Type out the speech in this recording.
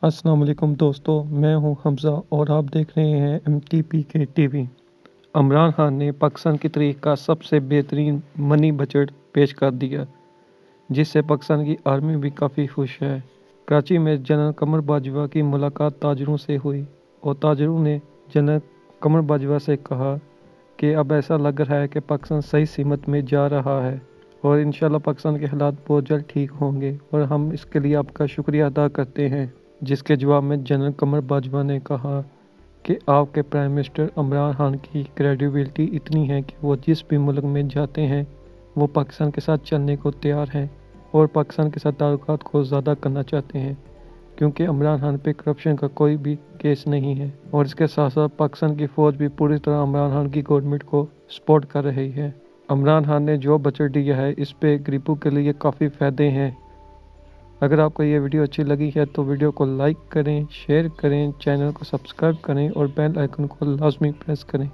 अस्सलाम वालेकुम दोस्तों, मैं हूं हमज़ा और आप देख रहे हैं MTPK टीवी। इमरान खान ने पाकिस्तान की तारीख का सबसे बेहतरीन मनी बजट पेश कर दिया, जिससे पाकिस्तान की आर्मी भी काफ़ी खुश है। कराची में जनरल कमर बाजवा की मुलाकात ताजरों से हुई और ताजरों ने जनरल कमर बाजवा से कहा कि अब ऐसा लग रहा है कि पाकिस्तान सही सीमत में जा रहा है और इंशाल्लाह पाकिस्तान के हालात बहुत जल्द ठीक होंगे और हम इसके लिए आपका शुक्रिया अदा करते हैं। जिसके जवाब में जनरल कमर बाजवा ने कहा कि आपके प्राइम मिनिस्टर इमरान खान की क्रेडिबिलिटी इतनी है कि वो जिस भी मुल्क में जाते हैं वो पाकिस्तान के साथ चलने को तैयार हैं और पाकिस्तान के साथ ताल्लुकात को ज़्यादा करना चाहते हैं, क्योंकि इमरान खान पे करप्शन का कोई भी केस नहीं है। और इसके साथ साथ पाकिस्तान की फ़ौज भी पूरी तरह इमरान खान की गवर्नमेंट को सपोर्ट कर रही है। इमरान खान ने जो बजट दिया है इस पे गरीबों के लिए काफ़ी फ़ायदे हैं। अगर आपको ये वीडियो अच्छी लगी है तो वीडियो को लाइक करें, शेयर करें, चैनल को सब्सक्राइब करें और बेल आइकन को लाजमी प्रेस करें।